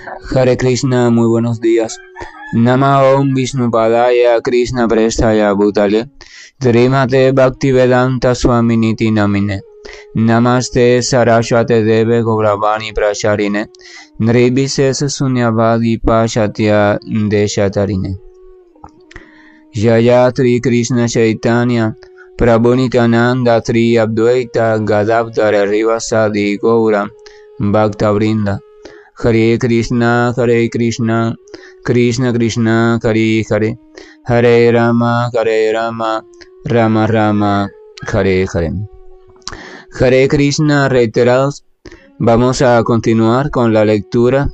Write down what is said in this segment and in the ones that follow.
Hare Krishna, muy buenos días. Nama Om Vishnu Padaya Krishna Prestaya Bhutale Srimate Bhaktivedanta Swaminiti Namine Namaste Saraswate Deve Gauravani Pracharine Nirvisesa Sunyavadi Pashatya Deshatarine Jayatri Krishna Chaitanya Prabhu Nityananda Tri Advaita Gadavdara Rivasadi Gaura Bhakta Vrinda Hare Krishna, Krishna Krishna, Hare Hare, Hare Rama, Rama Rama, Hare Hare. Hare Krishna reiterados. Vamos a continuar con la lectura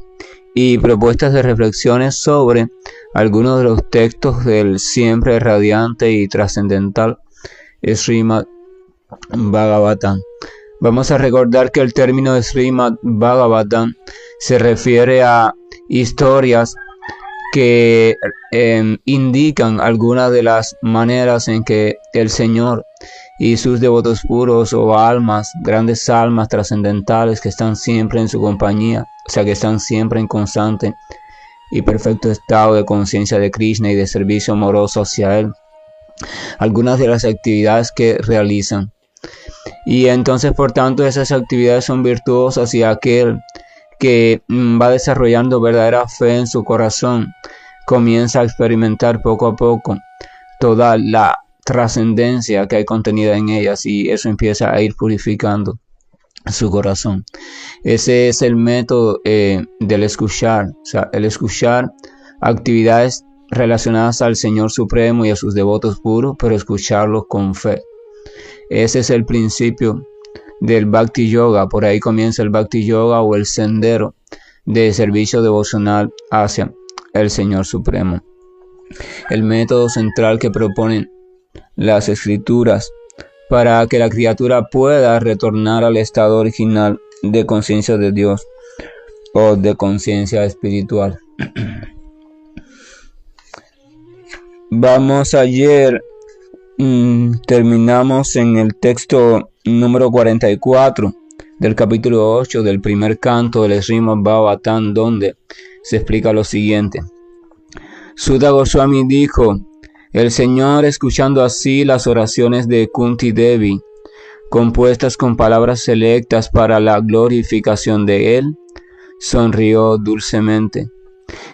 y propuestas de reflexiones sobre algunos de los textos del siempre radiante y trascendental Srimad Bhagavatam. Vamos a recordar que el término de Srimad Bhagavatam se refiere a historias que indican algunas de las maneras en que el Señor y sus devotos puros o almas, grandes almas trascendentales que están siempre en su compañía, o sea que están siempre en constante y perfecto estado de conciencia de Krishna y de servicio amoroso hacia Él, algunas de las actividades que realizan. Y entonces, por tanto, esas actividades son virtuosas y aquel que va desarrollando verdadera fe en su corazón comienza a experimentar poco a poco toda la trascendencia que hay contenida en ellas, y eso empieza a ir purificando su corazón. Ese es el método del escuchar, o sea, el escuchar actividades relacionadas al Señor Supremo y a sus devotos puros, pero escucharlos con fe. Ese es el principio del Bhakti Yoga. Por ahí comienza el Bhakti Yoga, o el sendero de servicio devocional hacia el Señor Supremo. El método central que proponen las escrituras para que la criatura pueda retornar al estado original de conciencia de Dios o de conciencia espiritual. Ayer terminamos en el texto número 44 del capítulo 8 del primer canto del Srimad Bhagavatam, donde se explica lo siguiente. Sutta Goswami dijo: el Señor, escuchando así las oraciones de Kunti Devi, compuestas con palabras selectas para la glorificación de Él, sonrió dulcemente.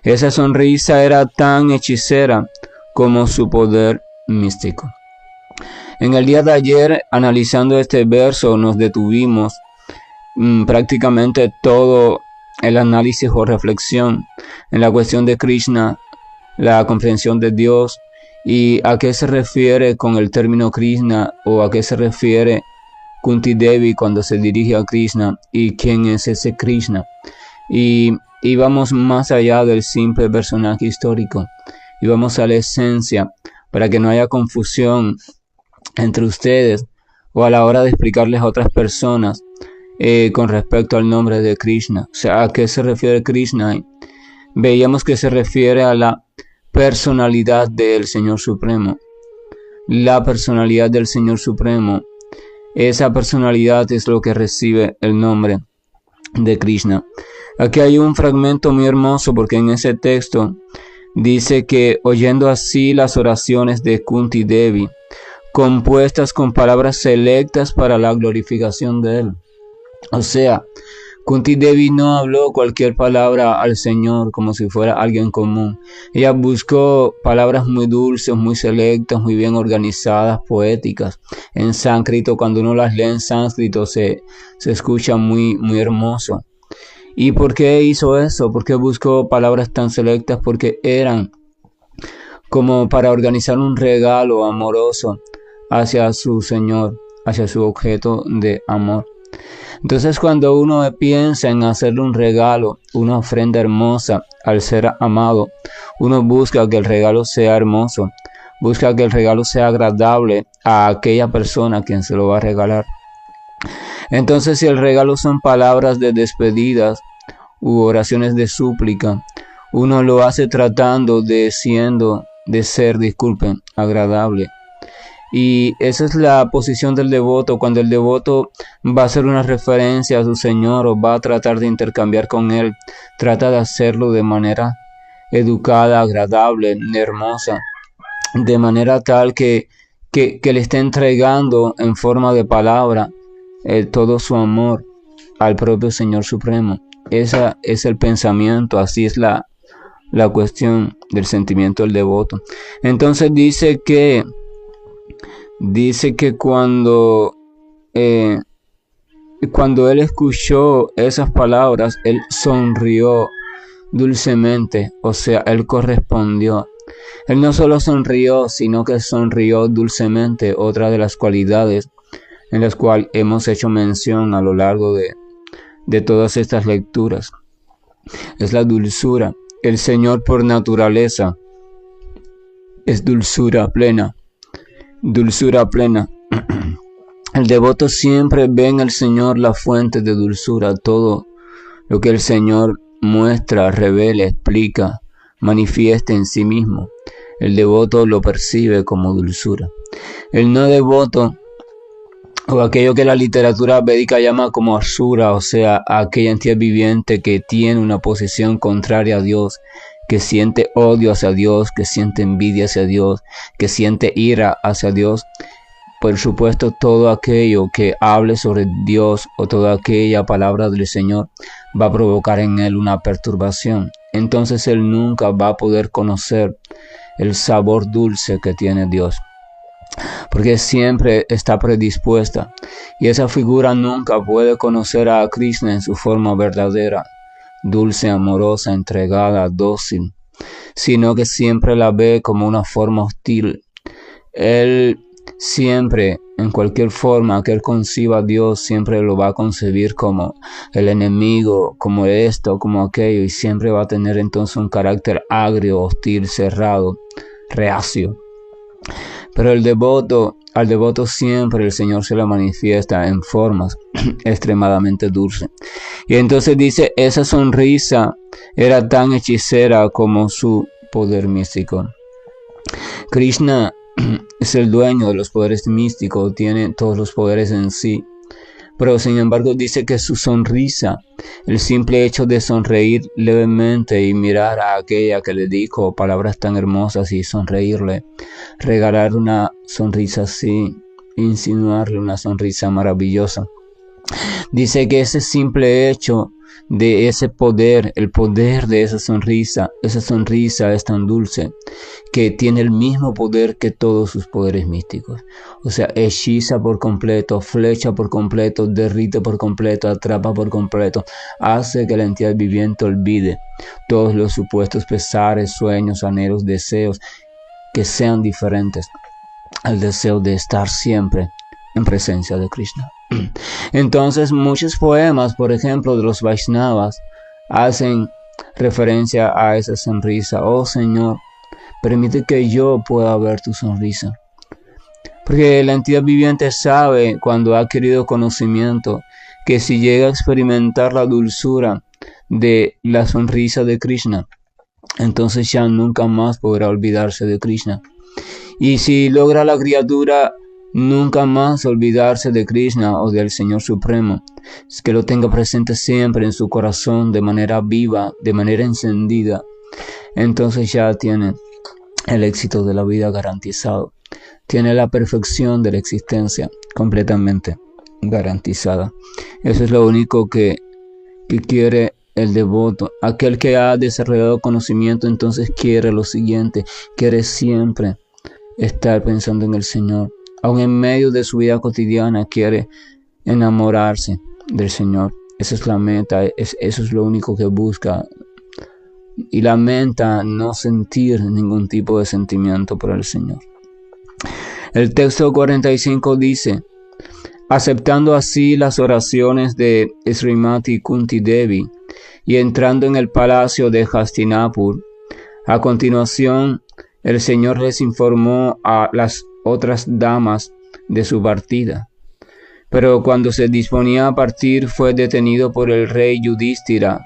Esa sonrisa era tan hechicera como su poder místico. En el día de ayer, analizando este verso, nos detuvimos prácticamente todo el análisis o reflexión en la cuestión de Krishna, la comprensión de Dios y a qué se refiere con el término Krishna, o a qué se refiere Kunti Devi cuando se dirige a Krishna, y quién es ese Krishna. Y vamos más allá del simple personaje histórico y vamos a la esencia, para que no haya confusión entre ustedes o a la hora de explicarles a otras personas con respecto al nombre de Krishna. O sea, ¿a qué se refiere Krishna? Veíamos que se refiere a la personalidad del Señor Supremo. La personalidad del Señor Supremo, esa personalidad es lo que recibe el nombre de Krishna. Aquí hay un fragmento muy hermoso, porque en ese texto dice que oyendo así las oraciones de Kunti Devi, compuestas con palabras selectas para la glorificación de Él. O sea, Kunti Devi no habló cualquier palabra al Señor como si fuera alguien común. Ella buscó palabras muy dulces, muy selectas, muy bien organizadas, poéticas. En sánscrito, cuando uno las lee en sánscrito, se escucha muy hermoso. ¿Y por qué hizo eso? ¿Por qué buscó palabras tan selectas? Porque eran como para organizar un regalo amoroso hacia su Señor, hacia su objeto de amor. Entonces, cuando uno piensa en hacerle un regalo, una ofrenda hermosa al ser amado, uno busca que el regalo sea hermoso, busca que el regalo sea agradable a aquella persona a quien se lo va a regalar. Entonces, si el regalo son palabras de despedidas u oraciones de súplica, uno lo hace tratando de ser, agradable. Y esa es la posición del devoto. Cuando el devoto va a hacer una referencia a su Señor o va a tratar de intercambiar con Él, trata de hacerlo de manera educada, agradable, hermosa, de manera tal que le esté entregando en forma de palabra todo su amor al propio Señor Supremo. Ese es el pensamiento, así es la cuestión del sentimiento del devoto. Entonces dice que cuando él escuchó esas palabras, él sonrió dulcemente, o sea, él correspondió. Él no solo sonrió, sino que sonrió dulcemente, otra de las cualidades en las cuales hemos hecho mención a lo largo de todas estas lecturas. Es la dulzura. El Señor por naturaleza es dulzura plena. Dulzura plena. El devoto siempre ve en el Señor la fuente de dulzura. Todo lo que el Señor muestra, revela, explica, manifiesta en sí mismo, el devoto lo percibe como dulzura. El no devoto, o aquello que la literatura védica llama como asura, o sea, aquella entidad viviente que tiene una posición contraria a Dios, que siente odio hacia Dios, que siente envidia hacia Dios, que siente ira hacia Dios. Por supuesto, todo aquello que hable sobre Dios o toda aquella palabra del Señor va a provocar en él una perturbación. Entonces él nunca va a poder conocer el sabor dulce que tiene Dios, porque siempre está predispuesta, y esa figura nunca puede conocer a Krishna en su forma verdadera, dulce, amorosa, entregada, dócil, sino que siempre la ve como una forma hostil. Él siempre, en cualquier forma que él conciba a Dios, siempre lo va a concebir como el enemigo, como esto, como aquello, y siempre va a tener entonces un carácter agrio, hostil, cerrado, reacio. Pero al devoto siempre el Señor se lo manifiesta en formas extremadamente dulces. Y entonces dice, esa sonrisa era tan hechicera como su poder místico. Krishna es el dueño de los poderes místicos, tiene todos los poderes en sí. Pero sin embargo dice que su sonrisa, el simple hecho de sonreír levemente y mirar a aquella que le dijo palabras tan hermosas y sonreírle, regalar una sonrisa así, insinuarle una sonrisa maravillosa. Dice que ese simple hecho de ese poder, el poder de esa sonrisa es tan dulce que tiene el mismo poder que todos sus poderes místicos. O sea, hechiza por completo, flecha por completo, derrite por completo, atrapa por completo, hace que la entidad viviente olvide todos los supuestos pesares, sueños, anhelos, deseos que sean diferentes al deseo de estar siempre en presencia de Krishna. Entonces muchos poemas, por ejemplo, de los Vaishnavas, hacen referencia a esa sonrisa. Oh Señor, permite que yo pueda ver tu sonrisa. Porque la entidad viviente sabe, cuando ha adquirido conocimiento, que si llega a experimentar la dulzura de la sonrisa de Krishna, entonces ya nunca más podrá olvidarse de Krishna. Y si logra la criatura nunca más olvidarse de Krishna o del Señor Supremo, es que lo tenga presente siempre en su corazón de manera viva, de manera encendida, entonces ya tiene el éxito de la vida garantizado, tiene la perfección de la existencia completamente garantizada. Eso es lo único que quiere el devoto. Aquel que ha desarrollado conocimiento entonces quiere lo siguiente, quiere siempre estar pensando en el Señor. Aún en medio de su vida cotidiana quiere enamorarse del Señor. Esa es la meta, eso es lo único que busca. Y lamenta no sentir ningún tipo de sentimiento por el Señor. El texto 45 dice, aceptando así las oraciones de Srimati Kunti Devi y entrando en el palacio de Hastinapur, a continuación el Señor les informó a las otras damas de su partida. Pero cuando se disponía a partir fue detenido por el rey Yudhishthira,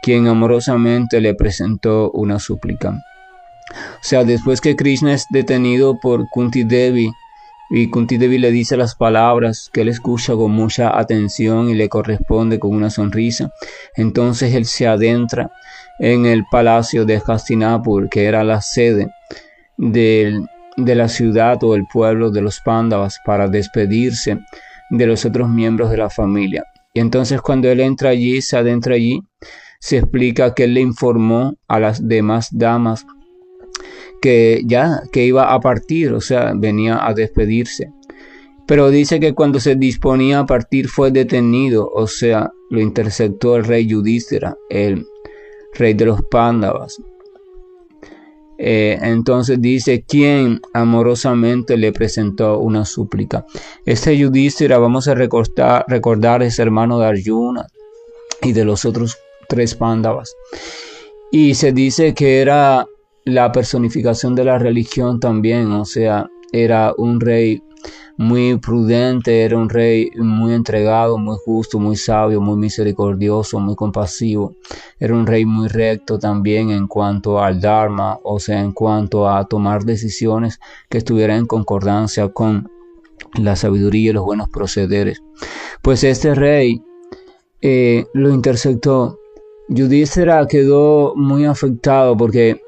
quien amorosamente le presentó una súplica. O sea, después que Krishna es detenido por Kunti Devi, Y Kunti Devi le dice las palabras que él escucha con mucha atención y le corresponde con una sonrisa. Entonces él se adentra en el palacio de Hastinapur, que era la sede de la ciudad o el pueblo de los Pándavas, para despedirse de los otros miembros de la familia. Y entonces cuando él entra allí, se adentra allí, se explica que él le informó a las demás damas que iba a partir, o sea, venía a despedirse. Pero dice que cuando se disponía a partir fue detenido, o sea, lo interceptó el rey Yudhishthira, el rey de los Pándavas. Entonces dice, quien amorosamente le presentó una súplica. Este Yudhishthira, vamos a recordar, es hermano de Arjuna y de los otros 3 Pándavas. Y se dice que era la personificación de la religión también, o sea, era un rey muy prudente, era un rey muy entregado, muy justo, muy sabio, muy misericordioso, muy compasivo. Era un rey muy recto también en cuanto al Dharma, o sea, en cuanto a tomar decisiones que estuvieran en concordancia con la sabiduría y los buenos procederes. Pues este rey lo interceptó. Yudhishthira quedó muy afectado porque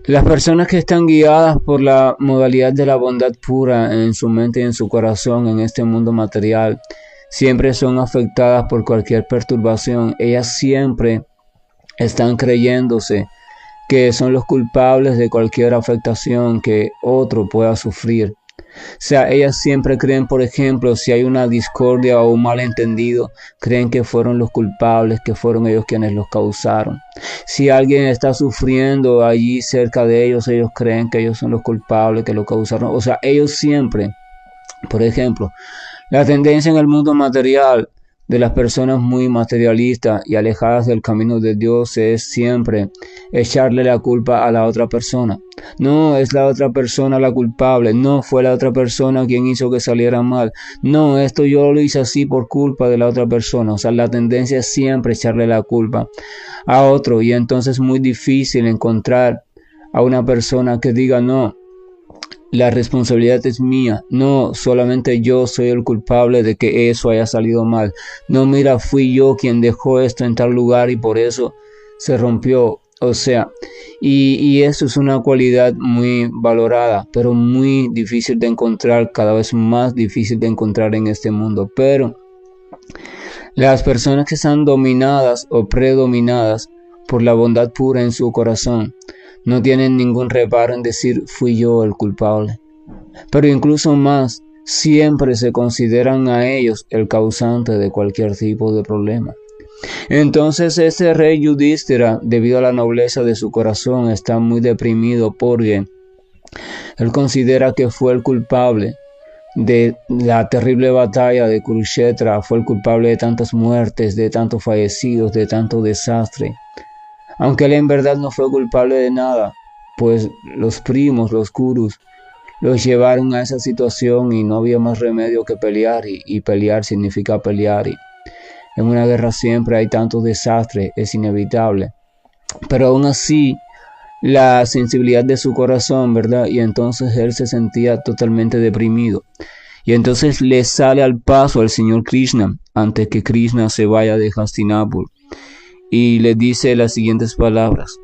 las personas que están guiadas por la modalidad de la bondad pura en su mente y en su corazón en este mundo material, siempre son afectadas por cualquier perturbación. Ellas siempre están creyéndose que son los culpables de cualquier afectación que otro pueda sufrir. O sea, ellas siempre creen, por ejemplo, si hay una discordia o un malentendido, creen que fueron los culpables, que fueron ellos quienes los causaron. Si alguien está sufriendo allí cerca de ellos creen que ellos son los culpables, que lo causaron. O sea, ellos siempre, por ejemplo, la tendencia en el mundo material de las personas muy materialistas y alejadas del camino de Dios es siempre echarle la culpa a la otra persona. No, es la otra persona la culpable. No, fue la otra persona quien hizo que saliera mal. No, esto yo lo hice así por culpa de la otra persona. O sea, la tendencia es siempre echarle la culpa a otro, y entonces es muy difícil encontrar a una persona que diga no, la responsabilidad es mía. No, solamente yo soy el culpable de que eso haya salido mal. No, mira, fui yo quien dejó esto en tal lugar y por eso se rompió. O sea, y eso es una cualidad muy valorada, pero muy difícil de encontrar, cada vez más difícil de encontrar en este mundo. Pero las personas que están dominadas o predominadas por la bondad pura en su corazón no tienen ningún reparo en decir fui yo el culpable. Pero incluso más, siempre se consideran a ellos el causante de cualquier tipo de problema. Entonces este rey Yudhishthira, debido a la nobleza de su corazón, está muy deprimido porque él considera que fue el culpable de la terrible batalla de Kurukshetra, fue el culpable de tantas muertes, de tantos fallecidos, de tanto desastre. Aunque él en verdad no fue culpable de nada, pues los primos, los Kurus, los llevaron a esa situación y no había más remedio que pelear, y pelear significa pelear, y en una guerra siempre hay tanto desastre, es inevitable. Pero aún así, la sensibilidad de su corazón, ¿verdad? Y entonces él se sentía totalmente deprimido. Y entonces le sale al paso al Señor Krishna, antes que Krishna se vaya de Hastinapur, y le dice las siguientes palabras.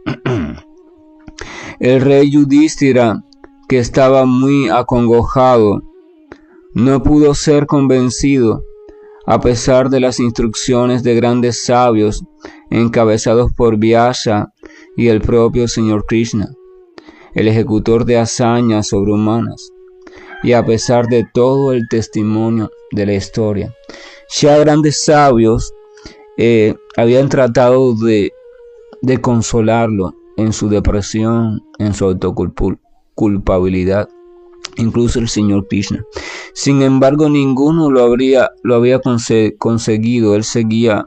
El rey Yudhishthira, que estaba muy acongojado, no pudo ser convencido, a pesar de las instrucciones de grandes sabios encabezados por Vyasa y el propio Señor Krishna, el ejecutor de hazañas sobrehumanas, y a pesar de todo el testimonio de la historia. Ya grandes sabios habían tratado de consolarlo en su depresión, en su autoculpabilidad, incluso el Señor Krishna. Sin embargo, ninguno lo había conseguido. Él seguía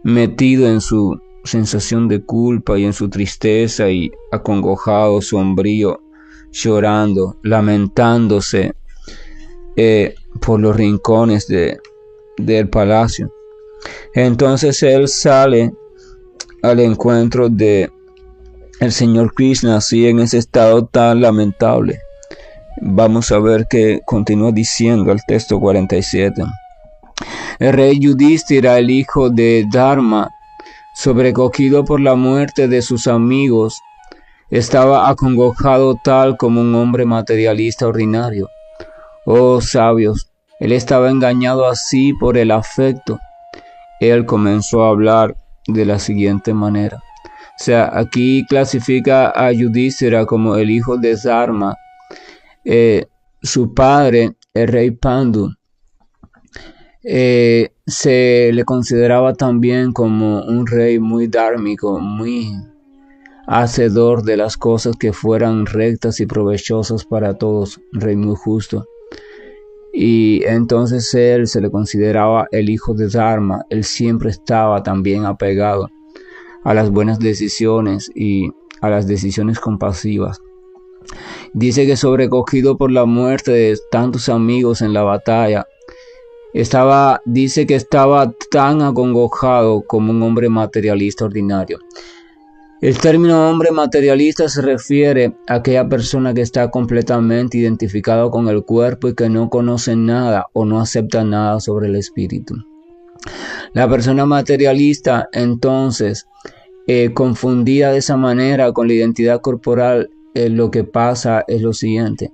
metido en su sensación de culpa y en su tristeza, y acongojado, sombrío, llorando, lamentándose por los rincones del palacio. Entonces él sale al encuentro de el Señor Krishna, así en ese estado tan lamentable, Vamos a ver qué continúa diciendo el texto 47. El rey Yudhishthira, el hijo de Dharma, sobrecogido por la muerte de sus amigos, estaba acongojado tal como un hombre materialista ordinario. Oh sabios, él estaba engañado así por el afecto. Él comenzó a hablar de la siguiente manera. O sea, aquí clasifica a Yudhishthira como el hijo de Dharma. Su padre, el rey Pandu, se le consideraba también como un rey muy dármico, muy hacedor de las cosas que fueran rectas y provechosas para todos, un rey muy justo. Y entonces él se le consideraba el hijo de Dharma. Él siempre estaba también apegado a las buenas decisiones y a las decisiones compasivas. Dice que sobrecogido por la muerte de tantos amigos en la batalla, dice que estaba tan acongojado como un hombre materialista ordinario. El término hombre materialista se refiere a aquella persona que está completamente identificado con el cuerpo y que no conoce nada o no acepta nada sobre el espíritu. La persona materialista, entonces, confundida de esa manera con la identidad corporal, lo que pasa es lo siguiente.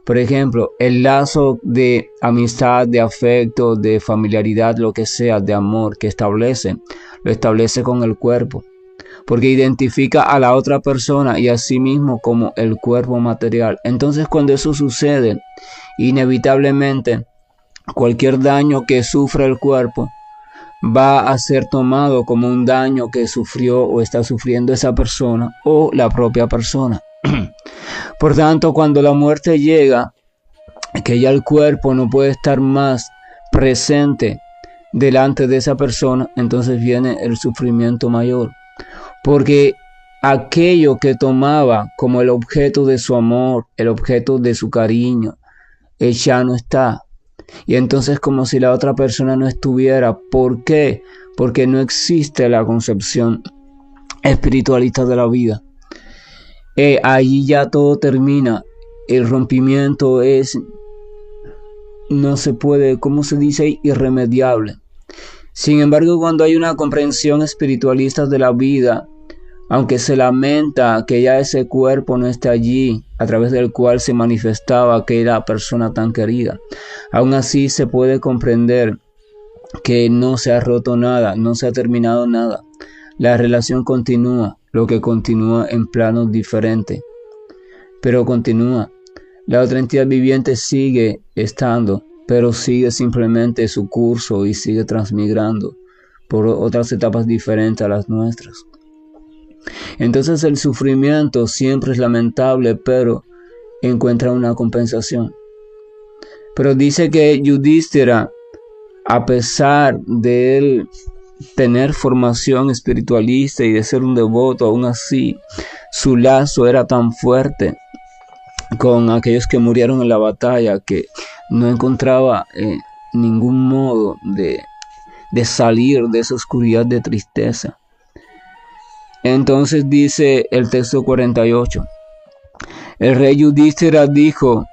Por ejemplo, el lazo de amistad, de afecto, de familiaridad, lo que sea, de amor que lo establece con el cuerpo, porque identifica a la otra persona y a sí mismo como el cuerpo material. Entonces, cuando eso sucede, inevitablemente, cualquier daño que sufra el cuerpo va a ser tomado como un daño que sufrió o está sufriendo esa persona o la propia persona. Por tanto, cuando la muerte llega, que ya el cuerpo no puede estar más presente delante de esa persona, entonces viene el sufrimiento mayor. Porque aquello que tomaba como el objeto de su amor, el objeto de su cariño, ya no está. Y entonces como si la otra persona no estuviera. ¿Por qué? Porque no existe la concepción espiritualista de la vida. Allí ya todo termina. El rompimiento no se puede, ¿cómo se dice? Irremediable. Sin embargo, cuando hay una comprensión espiritualista de la vida, aunque se lamenta que ya ese cuerpo no esté allí, a través del cual se manifestaba aquella persona tan querida, aún así se puede comprender que no se ha roto nada, no se ha terminado nada. La relación continúa, lo que continúa en planos diferentes, pero continúa. La otra entidad viviente sigue estando, pero sigue simplemente su curso y sigue transmigrando por otras etapas diferentes a las nuestras. Entonces el sufrimiento siempre es lamentable, pero encuentra una compensación. Pero dice que Yudhishthira, a pesar de él tener formación espiritualista y de ser un devoto, aún así su lazo era tan fuerte con aquellos que murieron en la batalla que no encontraba ningún modo de salir de esa oscuridad de tristeza. Entonces dice el texto 48, el rey Yudhishthira dijo: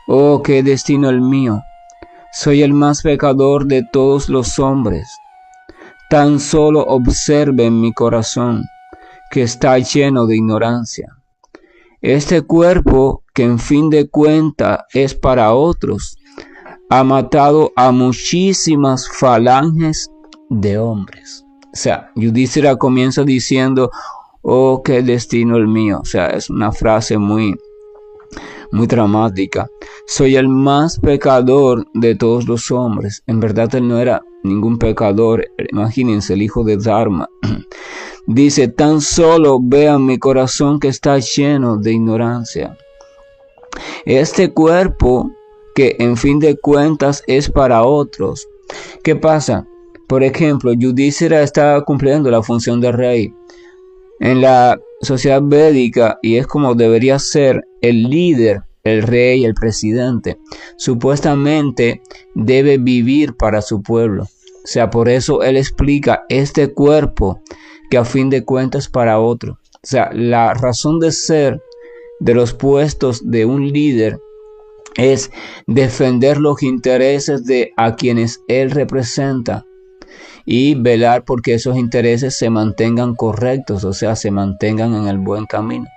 oh, qué destino el mío, soy el más pecador de todos los hombres. Tan solo observen mi corazón, que está lleno de ignorancia. Este cuerpo, que en fin de cuentas es para otros, ha matado a muchísimas falanges de hombres. O sea, Yudhishthira comienza diciendo: oh, qué destino el mío. O sea, es una frase muy dramática. Soy el más pecador de todos los hombres. En verdad él no era ningún pecador. Imagínense, el hijo de Dharma. Dice: tan solo vean mi corazón que está lleno de ignorancia. Este cuerpo, que en fin de cuentas es para otros. ¿Qué pasa? Por ejemplo, Yudhishthira está cumpliendo la función de rey en la sociedad védica y es como debería ser el líder, el rey, el presidente. Supuestamente debe vivir para su pueblo. O sea, por eso él explica este cuerpo que a fin de cuentas es para otro. O sea, la razón de ser de los puestos de un líder es defender los intereses de a quienes él representa y velar porque esos intereses se mantengan correctos, o sea, se mantengan en el buen camino.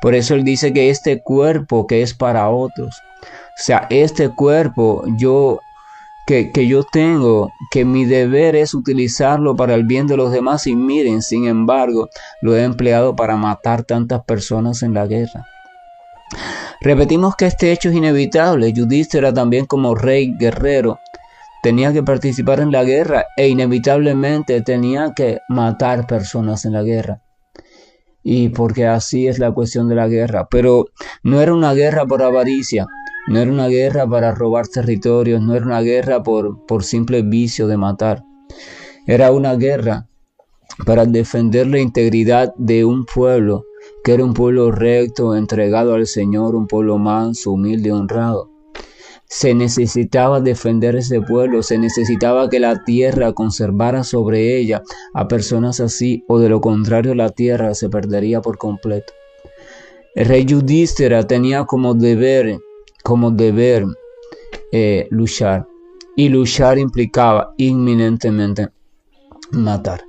Por eso él dice que este cuerpo que es para otros, o sea, este cuerpo que yo tengo, que mi deber es utilizarlo para el bien de los demás, y miren, sin embargo, lo he empleado para matar tantas personas en la guerra. Repetimos que este hecho es inevitable. Yudhishthira también, como rey guerrero, tenía que participar en la guerra e inevitablemente tenía que matar personas en la guerra. Y porque así es la cuestión de la guerra. Pero no era una guerra por avaricia, no era una guerra para robar territorios, no era una guerra por simple vicio de matar. Era una guerra para defender la integridad de un pueblo, que era un pueblo recto, entregado al Señor, un pueblo manso, humilde y honrado. Se necesitaba defender ese pueblo, se necesitaba que la tierra conservara sobre ella a personas así, o de lo contrario la tierra se perdería por completo. El rey Yudhishthira tenía como deber luchar, y luchar implicaba inminentemente matar.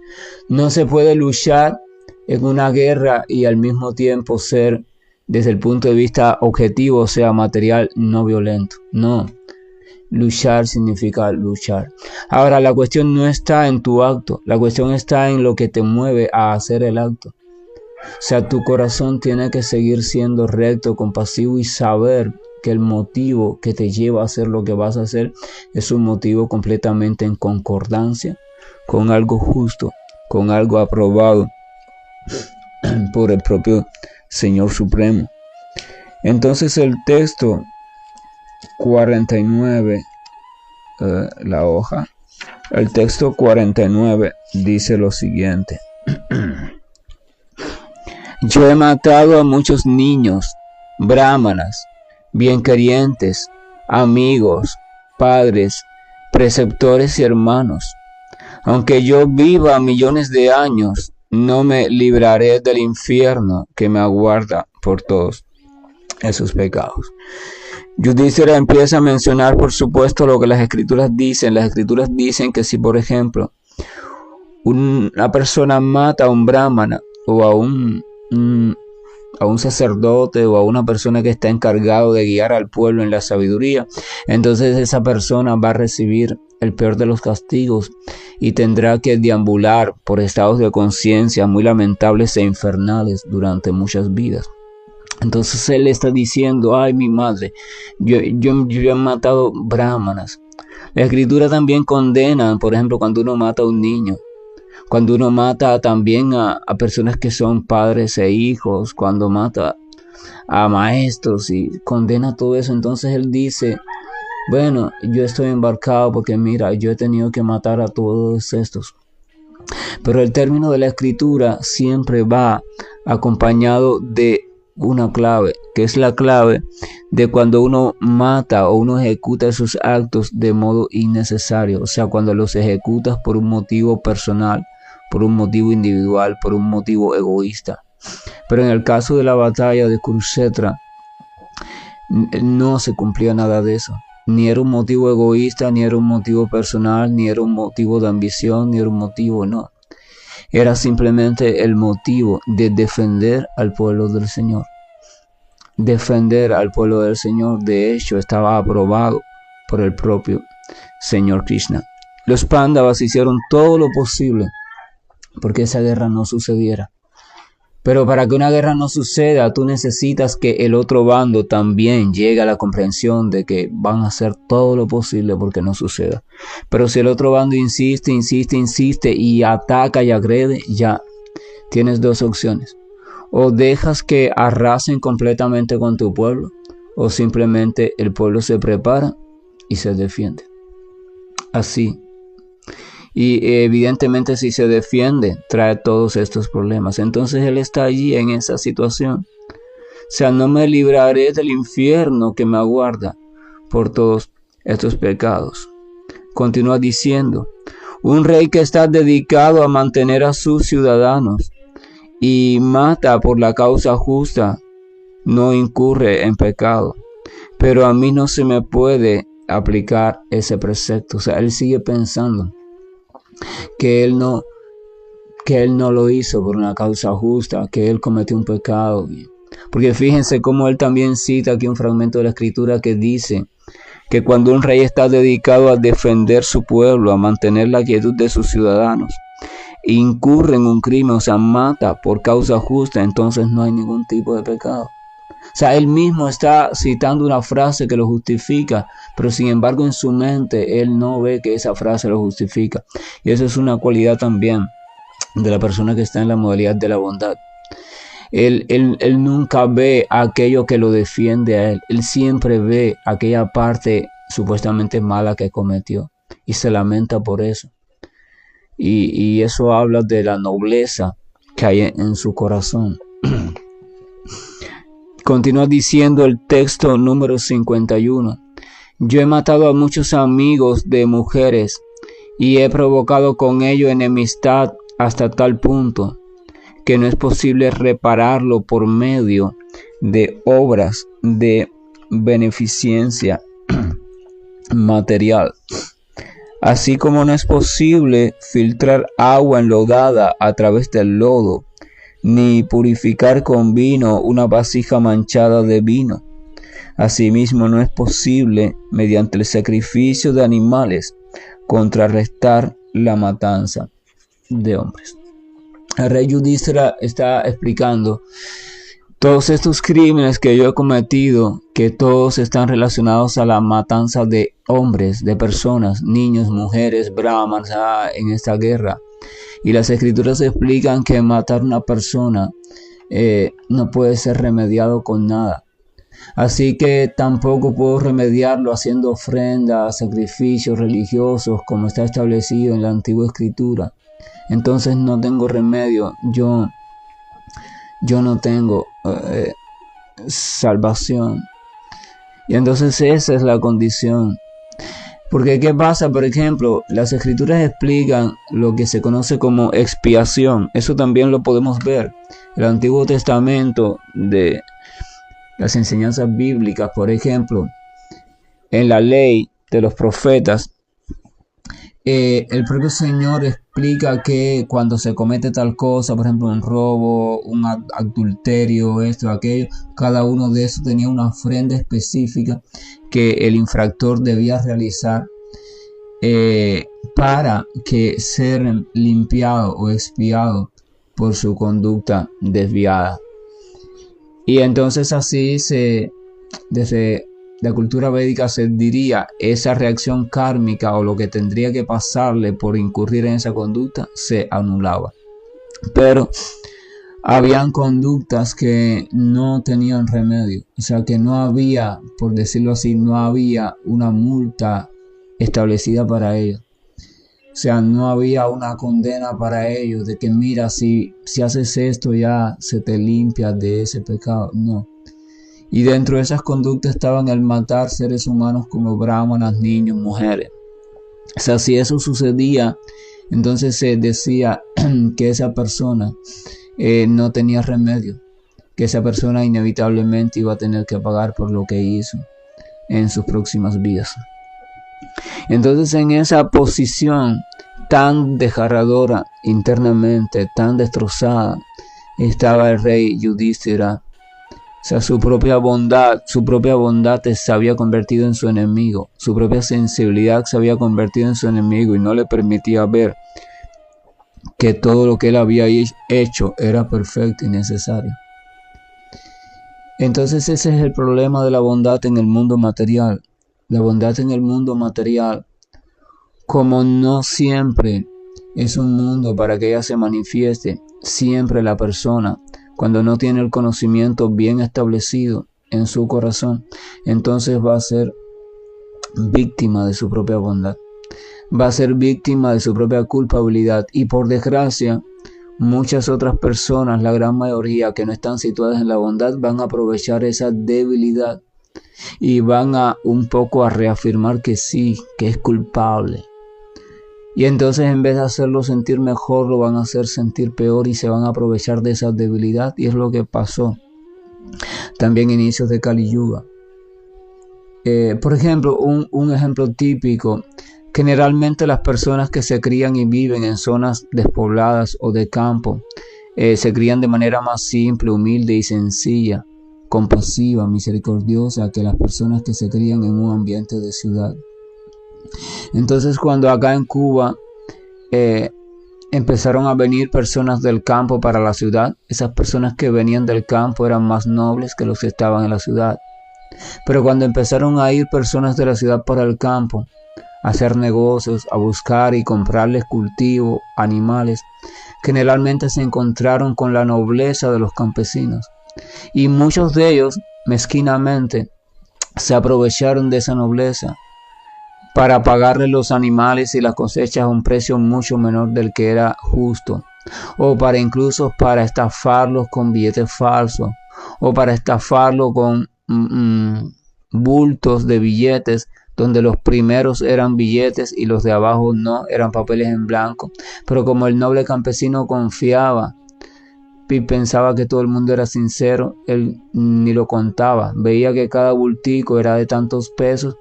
No se puede luchar en una guerra y al mismo tiempo ser, desde el punto de vista objetivo, o sea, material, no violento. No, luchar significa luchar. Ahora, la cuestión no está en tu acto, la cuestión está en lo que te mueve a hacer el acto. O sea, tu corazón tiene que seguir siendo recto, compasivo y saber que el motivo que te lleva a hacer lo que vas a hacer es un motivo completamente en concordancia con algo justo, con algo aprobado por el propio Señor Supremo. Entonces el texto 49, la hoja, el texto 49 dice lo siguiente: yo he matado a muchos niños, brahmanas, bienquerientes, amigos, padres, preceptores y hermanos. Aunque yo viva millones de años, no me libraré del infierno que me aguarda por todos esos pecados. Yudhishthira empieza a mencionar, por supuesto, lo que las escrituras dicen. Las escrituras dicen que si, por ejemplo, una persona mata a un brahmana o a un sacerdote o a una persona que está encargado de guiar al pueblo en la sabiduría, entonces esa persona va a recibir el peor de los castigos y tendrá que deambular por estados de conciencia muy lamentables e infernales durante muchas vidas. Entonces él está diciendo: ay, mi madre, yo he matado brahmanas. La escritura también condena, por ejemplo, cuando uno mata a un niño, cuando uno mata también a personas que son padres e hijos, cuando mata a maestros y condena todo eso. Entonces él dice: bueno, yo estoy embarcado porque mira, yo he tenido que matar a todos estos. Pero el término de la escritura siempre va acompañado de una clave, que es la clave de cuando uno mata o uno ejecuta esos actos de modo innecesario, o sea, cuando los ejecutas por un motivo personal, por un motivo individual, por un motivo egoísta. Pero en el caso de la batalla de Kurukshetra no se cumplía nada de eso. Ni era un motivo egoísta, ni era un motivo personal, ni era un motivo de ambición, ni era un motivo, no. Era simplemente el motivo de defender al pueblo del Señor. Defender al pueblo del Señor, de hecho, estaba aprobado por el propio Señor Krishna. Los Pándavas hicieron todo lo posible porque esa guerra no sucediera. Pero para que una guerra no suceda, tú necesitas que el otro bando también llegue a la comprensión de que van a hacer todo lo posible porque no suceda. Pero si el otro bando insiste y ataca y agrede, ya tienes dos opciones. O dejas que arrasen completamente con tu pueblo, o simplemente el pueblo se prepara y se defiende. Así. Y evidentemente si se defiende, trae todos estos problemas. Entonces él está allí en esa situación. O sea, no me libraré del infierno que me aguarda por todos estos pecados. Continúa diciendo: un rey que está dedicado a mantener a sus ciudadanos y mata por la causa justa, no incurre en pecado. pero a mí no se me puede aplicar ese precepto. O sea, él sigue pensando que él no lo hizo por una causa justa, que él cometió un pecado. Porque fíjense cómo él también cita aquí un fragmento de la escritura que dice que cuando un rey está dedicado a defender su pueblo, a mantener la quietud de sus ciudadanos, incurre en un crimen, o sea, mata por causa justa, entonces no hay ningún tipo de pecado. O sea, él mismo está citando una frase que lo justifica, pero sin embargo en su mente él no ve que esa frase lo justifica. Y eso es una cualidad también de la persona que está en la modalidad de la bondad. Él nunca ve aquello que lo defiende a él. Él siempre ve aquella parte supuestamente mala que cometió y se lamenta por eso. Y eso habla de la nobleza que hay en su corazón. Continúa diciendo el texto número 51. Yo he matado a muchos amigos de mujeres y he provocado con ellos enemistad hasta tal punto que no es posible repararlo por medio de obras de beneficencia material. Así como no es posible filtrar agua enlodada a través del lodo, ni purificar con vino una vasija manchada de vino. Asimismo, no es posible, mediante el sacrificio de animales, contrarrestar la matanza de hombres. El rey Yudhishthira está explicando todos estos crímenes que yo he cometido, que todos están relacionados a la matanza de hombres, de personas, niños, mujeres, brahmanas en esta guerra. Y las escrituras explican que matar a una persona no puede ser remediado con nada. Así que tampoco puedo remediarlo haciendo ofrendas, sacrificios religiosos como está establecido en la antigua escritura. Entonces no tengo remedio, yo no tengo salvación. Y entonces esa es la condición. Porque ¿qué pasa? Por ejemplo, las escrituras explican lo que se conoce como expiación. Eso también lo podemos ver. El Antiguo Testamento de las enseñanzas bíblicas, por ejemplo, en la ley de los profetas, el propio Señor explica que cuando se comete tal cosa, por ejemplo un robo, un adulterio, esto, aquello, cada uno de esos tenía una ofrenda específica que el infractor debía realizar para que ser limpiado o expiado por su conducta desviada. Y entonces así desde la cultura védica se diría, esa reacción kármica o lo que tendría que pasarle por incurrir en esa conducta se anulaba. Pero habían conductas que no tenían remedio, o sea que no había, por decirlo así, no había una multa establecida para ellos. O sea, no había una condena para ellos de que mira, si haces esto ya se te limpia de ese pecado. No. Y dentro de esas conductas estaban el matar seres humanos como brahmanas, niños, mujeres. O sea, si eso sucedía, entonces se decía que esa persona no tenía remedio, que esa persona inevitablemente iba a tener que pagar por lo que hizo en sus próximas vidas. Entonces en esa posición tan desgarradora internamente, tan destrozada, estaba el rey Yudhishthira. O sea, su propia bondad se había convertido en su enemigo, su propia sensibilidad se había convertido en su enemigo y no le permitía ver que todo lo que él había hecho era perfecto y necesario. Entonces ese es el problema de la bondad en el mundo material. La bondad en el mundo material, como no siempre es un mundo para que ella se manifieste, siempre la persona, cuando no tiene el conocimiento bien establecido en su corazón, entonces va a ser víctima de su propia bondad, va a ser víctima de su propia culpabilidad y por desgracia muchas otras personas, la gran mayoría que no están situadas en la bondad, van a aprovechar esa debilidad y van a un poco a reafirmar que sí, que es culpable. Y entonces en vez de hacerlo sentir mejor, lo van a hacer sentir peor y se van a aprovechar de esa debilidad. Y es lo que pasó también a inicios de Kali Yuga. Por ejemplo, un ejemplo típico, generalmente las personas que se crían y viven en zonas despobladas o de campo, se crían de manera más simple, humilde y sencilla, compasiva, misericordiosa que las personas que se crían en un ambiente de ciudad. Entonces, cuando acá en Cuba empezaron a venir personas del campo para la ciudad, esas personas que venían del campo eran más nobles que los que estaban en la ciudad. Pero cuando empezaron a ir personas de la ciudad para el campo, a hacer negocios, a buscar y comprarles cultivo, animales, generalmente se encontraron con la nobleza de los campesinos. Y muchos de ellos, mezquinamente, se aprovecharon de esa nobleza para pagarle los animales y las cosechas a un precio mucho menor del que era justo, o incluso para estafarlos con billetes falsos, o para estafarlos con bultos de billetes donde los primeros eran billetes y los de abajo no, eran papeles en blanco. Pero como el noble campesino confiaba y pensaba que todo el mundo era sincero, él ni lo contaba, veía que cada bultico era de tantos pesos,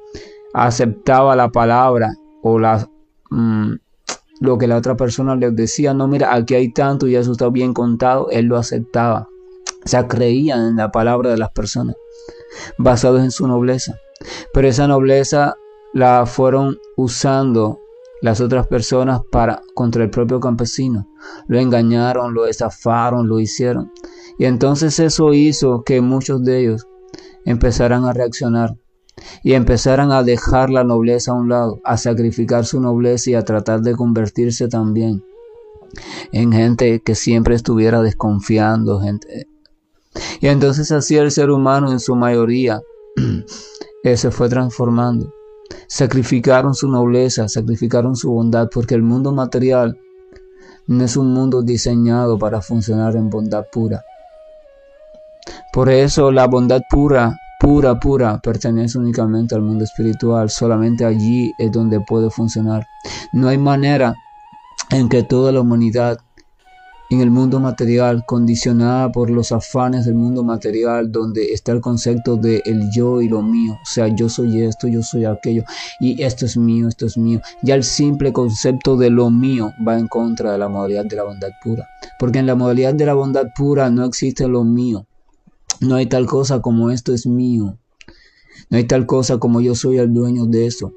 aceptaba la palabra o lo que la otra persona les decía. No, mira, aquí hay tanto y eso está bien contado. Él lo aceptaba. O sea, creían en la palabra de las personas, basados en su nobleza. Pero esa nobleza la fueron usando las otras personas contra el propio campesino. Lo engañaron, lo estafaron, lo hicieron. Y entonces eso hizo que muchos de ellos empezaran a reaccionar y empezaran a dejar la nobleza a un lado, a sacrificar su nobleza y a tratar de convertirse también en gente que siempre estuviera desconfiando, Y entonces así el ser humano en su mayoría se fue transformando. Sacrificaron su nobleza, sacrificaron su bondad, porque el mundo material no es un mundo diseñado para funcionar en bondad pura. Por eso la bondad pura, pertenece únicamente al mundo espiritual. Solamente allí es donde puede funcionar. No hay manera en que toda la humanidad en el mundo material, condicionada por los afanes del mundo material, donde está el concepto de el yo y lo mío, o sea, yo soy esto, yo soy aquello, y esto es mío, ya el simple concepto de lo mío va en contra de la modalidad de la bondad pura, porque en la modalidad de la bondad pura no existe lo mío. No hay tal cosa como esto es mío. No hay tal cosa como yo soy el dueño de eso.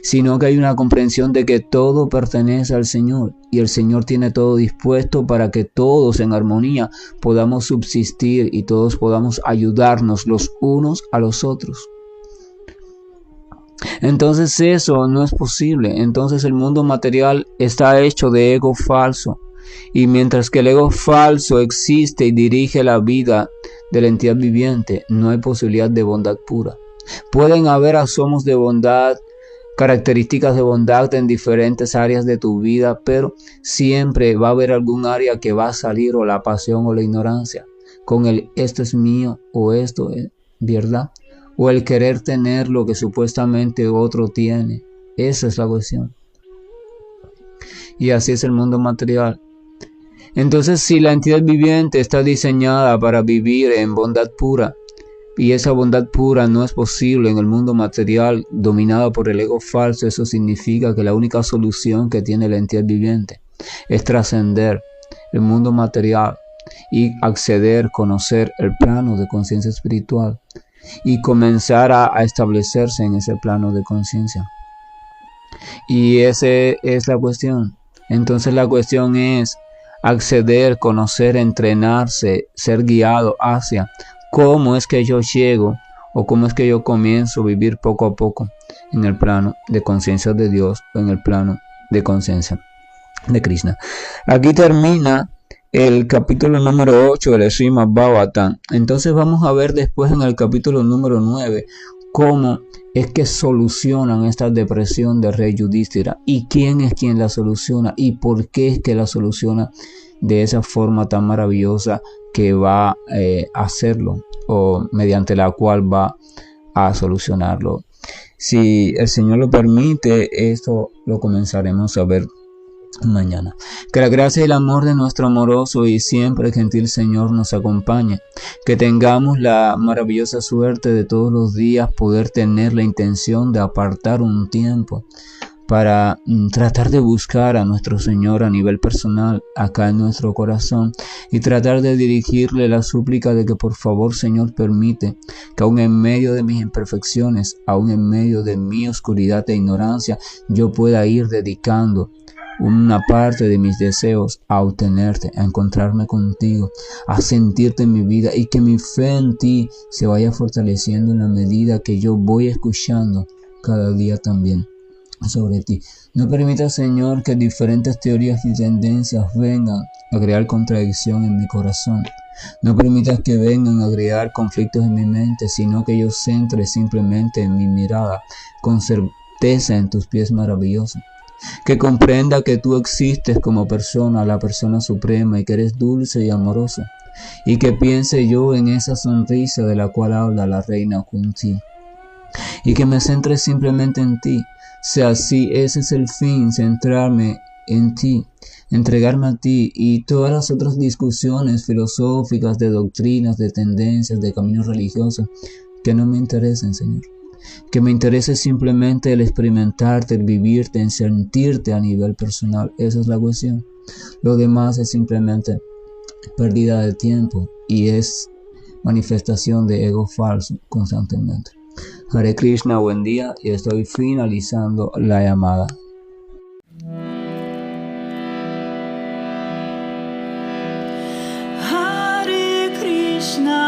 Sino que hay una comprensión de que todo pertenece al Señor. Y el Señor tiene todo dispuesto para que todos en armonía podamos subsistir y todos podamos ayudarnos los unos a los otros. Entonces eso no es posible. Entonces el mundo material está hecho de ego falso. Y mientras que el ego falso existe y dirige la vida de la entidad viviente, no hay posibilidad de bondad pura. Pueden haber asomos de bondad, características de bondad en diferentes áreas de tu vida, pero siempre va a haber algún área que va a salir, o la pasión o la ignorancia, con el esto es mío o esto es verdad, o el querer tener lo que supuestamente otro tiene. Esa es la cuestión. Y así es el mundo material. Entonces, si la entidad viviente está diseñada para vivir en bondad pura, y esa bondad pura no es posible en el mundo material dominado por el ego falso, eso significa que la única solución que tiene la entidad viviente es trascender el mundo material y acceder, conocer el plano de conciencia espiritual y comenzar a establecerse en ese plano de conciencia. Y esa es la cuestión. Entonces la cuestión es acceder, conocer, entrenarse, ser guiado hacia cómo es que yo llego o cómo es que yo comienzo a vivir poco a poco en el plano de conciencia de Dios o en el plano de conciencia de Krishna. Aquí termina el capítulo número 8 del Srimad Bhagavatam. Entonces vamos a ver después en el capítulo número 9 cómo es que solucionan esta depresión de Rey Yudhishthira y quién es quien la soluciona y por qué es que la soluciona de esa forma tan maravillosa que va a hacerlo, o mediante la cual va a solucionarlo. Si el Señor lo permite, esto lo comenzaremos a ver mañana. Que la gracia y el amor de nuestro amoroso y siempre gentil Señor nos acompañe. Que tengamos la maravillosa suerte de todos los días poder tener la intención de apartar un tiempo para tratar de buscar a nuestro Señor a nivel personal acá en nuestro corazón y tratar de dirigirle la súplica de que por favor, Señor, permite que aún en medio de mis imperfecciones, aún en medio de mi oscuridad e ignorancia, yo pueda ir dedicando una parte de mis deseos a obtenerte, a encontrarme contigo, a sentirte en mi vida y que mi fe en ti se vaya fortaleciendo en la medida que yo voy escuchando cada día también sobre ti. No permita, Señor, que diferentes teorías y tendencias vengan a crear contradicción en mi corazón. No permitas que vengan a crear conflictos en mi mente, sino que yo centre simplemente en mi mirada con certeza en tus pies maravillosos. Que comprenda que tú existes como persona, la persona suprema, y que eres dulce y amoroso. Y que piense yo en esa sonrisa de la cual habla la reina Kunti. Y que me centre simplemente en ti. Sea así, ese es el fin, centrarme en ti, entregarme a ti, y todas las otras discusiones filosóficas, de doctrinas, de tendencias, de caminos religiosos, que no me interesen, Señor. Que me interese simplemente el experimentarte, el vivirte, en sentirte a nivel personal. Esa es la cuestión. Lo demás es simplemente pérdida de tiempo y es manifestación de ego falso constantemente. Hare Krishna, buen día, y estoy finalizando la llamada. Hare Krishna.